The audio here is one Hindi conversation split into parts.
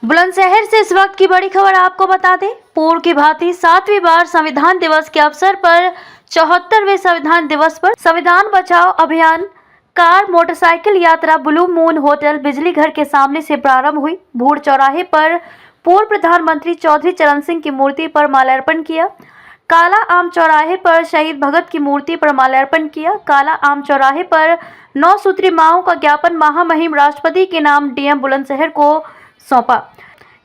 बुलंदशहर से इस वक्त की बड़ी खबर आपको बता दें। पूर्व की भांति 7वीं बार संविधान दिवस के अवसर पर 74वें संविधान दिवस पर संविधान बचाओ अभियान कार मोटरसाइकिल यात्रा ब्लू मून होटल बिजली घर के सामने से प्रारंभ हुई। भूड़ चौराहे पर पूर्व प्रधानमंत्री चौधरी चरण सिंह की मूर्ति पर माल्यार्पण किया। काला आम चौराहे पर शहीद भगत की मूर्ति पर माल्यार्पण किया। काला आम चौराहे पर 9 सूत्री मांगों का ज्ञापन महामहिम राष्ट्रपति के नाम डीएम बुलंदशहर को सौंपा।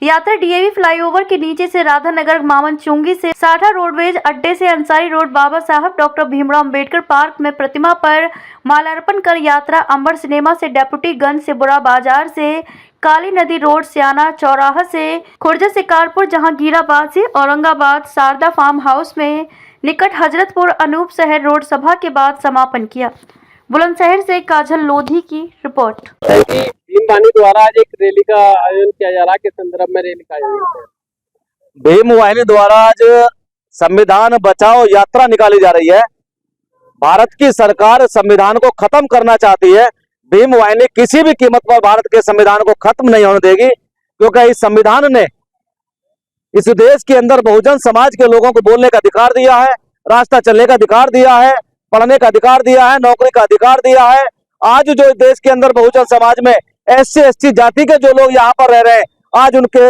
यात्रा डीएवी फ्लाईओवर के नीचे से राधानगर मामन चुंगी से साठा रोडवेज अड्डे से अंसारी रोड बाबा साहब डॉक्टर भीमराव अंबेडकर पार्क में प्रतिमा पर माल्यार्पण कर यात्रा अंबर सिनेमा से डेप्यूटी गंज से बुरा बाजार से काली नदी रोड सियाना चौराहा से खुर्जा से कारपुर जहांगीराबाद से औरंगाबाद शारदा फार्म हाउस में निकट हजरतपुर अनूप शहर रोड सभा के बाद समापन किया। बुलंदशहर से काजल लोधी की रिपोर्ट। भीम वाहिनी द्वारा आज एक रैली का आयोजन किया जा रहा है, किस संदर्भ में रैली का आयोजन किया? भीम वाहिनी द्वारा आज संविधान बचाओ यात्रा निकाली जा रही है। भारत की सरकार संविधान को खत्म करना चाहती है। भीम वाहिनी किसी भी कीमत पर भारत के संविधान को खत्म नहीं होने देगी, क्योंकि इस संविधान ने इस देश के अंदर बहुजन समाज के लोगों को बोलने का अधिकार दिया है, रास्ता चलने का अधिकार दिया है, पढ़ने का अधिकार दिया है, नौकरी का अधिकार दिया है। आज जो देश के अंदर बहुजन समाज में SC ST जाति के जो लोग यहाँ पर रह रहे हैं, आज उनके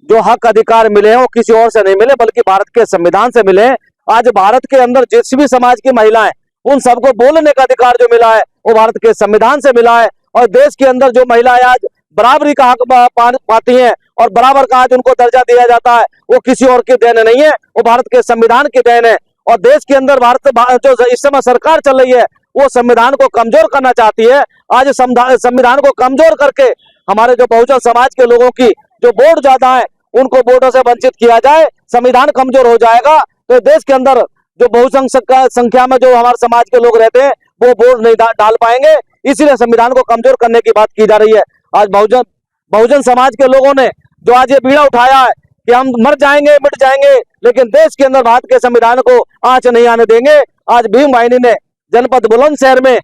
जो हक अधिकार मिले हैं वो किसी और से नहीं मिले, बल्कि भारत के संविधान से मिले हैं। आज भारत के अंदर जिस भी समाज की महिलाएं, उन सबको बोलने का अधिकार जो मिला है वो भारत के संविधान से मिला है। और देश के अंदर जो महिलाएं आज बराबरी का हक पाती हैं और बराबर का आज उनको दर्जा दिया जाता है, वो किसी और की देन नहीं है, वो भारत के संविधान की देन है। और देश के अंदर भारत जो इस समय सरकार चल रही है वो संविधान को कमजोर करना चाहती है। आज संविधान को कमजोर करके हमारे जो बहुजन समाज के लोगों की जो वोट ज्यादा है उनको वोटों से वंचित किया जाए, संविधान कमजोर हो जाएगा तो देश के अंदर जो बहुसंख्यक संख्या में जो हमारे समाज के लोग रहते हैं वो वोट नहीं डाल पाएंगे। इसीलिए संविधान को कमजोर करने की बात की जा रही है। आज बहुजन समाज के लोगों ने जो आज ये बीड़ा उठाया है कि हम मर जाएंगे मिट जाएंगे, लेकिन देश के अंदर भारत के संविधान को आंच नहीं आने देंगे। आज भीम वाहिनी ने जनपद बुलंदशहर में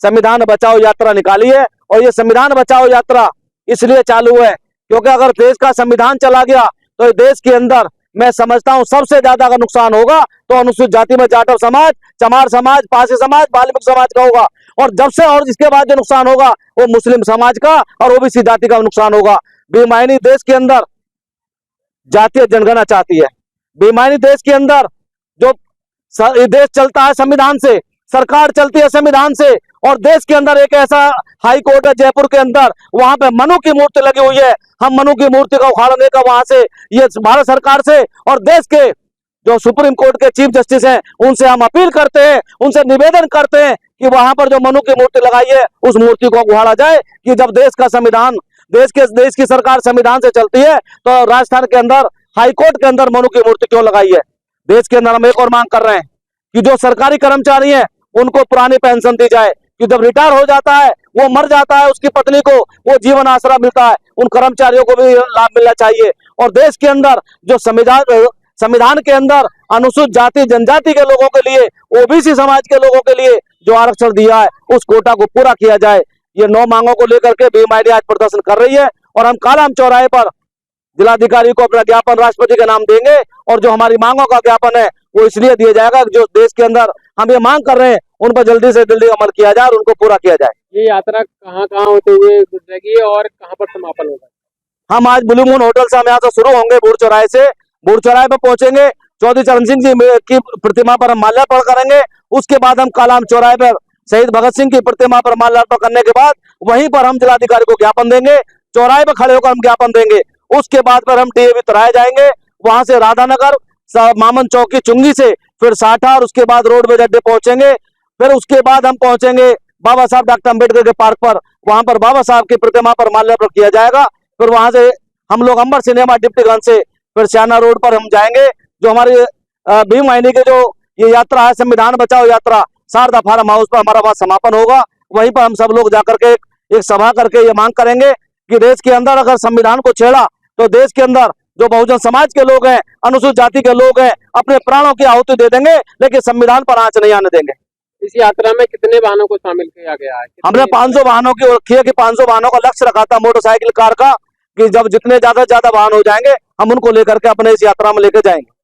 संविधान बचाओ यात्रा निकाली है। और ये संविधान बचाओ यात्रा इसलिए चालू है क्योंकि अगर देश का संविधान चला गया तो देश के अंदर मैं समझता हूं सबसे ज्यादा अगर नुकसान होगा तो अनुसूचित जाति में जाटव समाज, चमार समाज, पासी समाज, वाल्मीकि समाज का होगा। और जब से और इसके बाद जो नुकसान होगा वो मुस्लिम समाज का और OBC जाति का नुकसान होगा। भीम वाहिनी देश के अंदर जातीय जनगणना चाहती है। भीम वाहिनी देश के अंदर जो देश चलता है संविधान से, सरकार चलती है संविधान से। और देश के अंदर एक ऐसा हाई कोर्ट है जयपुर के अंदर, वहां पे मनु की मूर्ति लगी हुई है। हम मनु की मूर्ति का उखाड़ने का वहां से ये भारत सरकार से और देश के जो सुप्रीम कोर्ट के चीफ जस्टिस हैं उनसे हम अपील करते हैं, उनसे निवेदन करते हैं कि वहां पर जो मनु की मूर्ति लगाई है उस मूर्ति को उखाड़ा जाए। कि जब देश का संविधान देश की सरकार संविधान से चलती है तो राजस्थान के अंदर हाई कोर्ट के अंदर मनु की मूर्ति क्यों लगाई है? देश के अंदर हम एक और मांग कर रहे हैं कि जो सरकारी कर्मचारी हैं उनको पुरानी पेंशन दी जाए, कि जब रिटायर हो जाता है वो मर जाता है उसकी पत्नी को वो जीवन आसरा मिलता है, उन कर्मचारियों को भी लाभ मिलना चाहिए। और देश के अंदर जो संविधान के अंदर अनुसूचित जाति जनजाति के लोगों के लिए, OBC समाज के लोगों के लिए जो आरक्षण दिया है उस कोटा को पूरा किया जाए। ये 9 मांगों को लेकर के भीम वाहिनी आज प्रदर्शन कर रही है। और हम कालाम चौराहे पर जिलाधिकारी को अपना ज्ञापन राष्ट्रपति के नाम देंगे। और जो हमारी मांगों का ज्ञापन है वो इसलिए दिया जाएगा जो देश के अंदर हम ये मांग कर रहे हैं उन पर जल्दी से जल्दी अमल किया जाए और उनको पूरा किया जाए। ये यात्रा कहाँ होते हुए गुजरेगी और कहाँ पर समापन होगा? हम आज ब्लू मून होटल से हम यहाँ से शुरू होंगे, भूड़ चौराहे से भूड़ चौराहे पर पहुंचेंगे, चौधरी चरण सिंह जी की प्रतिमा पर हम माल्यार्पण करेंगे। उसके बाद हम कालाम चौराहे पर शहीद भगत सिंह की प्रतिमा पर माल्यार्पण करने के बाद वहीं पर हम जिलाधिकारी को ज्ञापन देंगे, चौराहे पर खड़े होकर हम ज्ञापन देंगे। उसके बाद पर हम DAV तराए जाएंगे, वहां से राधानगर मामन चौकी चुंगी से फिर साठा और उसके बाद रोडवेज अड्डे पहुंचेंगे। फिर उसके बाद हम पहुंचेंगे बाबा साहब डॉक्टर अम्बेडकर के पार्क पर, वहां पर बाबा साहब की प्रतिमा पर माल्यार्पण किया जाएगा। फिर वहां से हम लोग अंबर सिनेमा डिप्टीगंज से फिर सियाना रोड पर हम जाएंगे। जो हमारी भीम वाहिनी के जो ये यात्रा है संविधान बचाओ यात्रा, शारदा फार्म हाउस पर हमारा वहां समापन होगा। वहीं पर हम सब लोग जाकर के एक सभा करके ये मांग करेंगे कि देश के अंदर अगर संविधान को छेड़ा तो देश के अंदर जो बहुजन समाज के लोग हैं, अनुसूचित जाति के लोग हैं, अपने प्राणों की आहुति दे देंगे, लेकिन संविधान पर आंच नहीं आने देंगे। इस यात्रा में कितने वाहनों को शामिल किया गया है? हमने 500 वाहनों की रखी है कि 500 वाहनों का लक्ष्य रखा था मोटरसाइकिल कार का, कि जब जितने ज्यादा से ज्यादा वाहन हो जाएंगे हम उनको लेकर के अपने इस यात्रा में लेकर जाएंगे।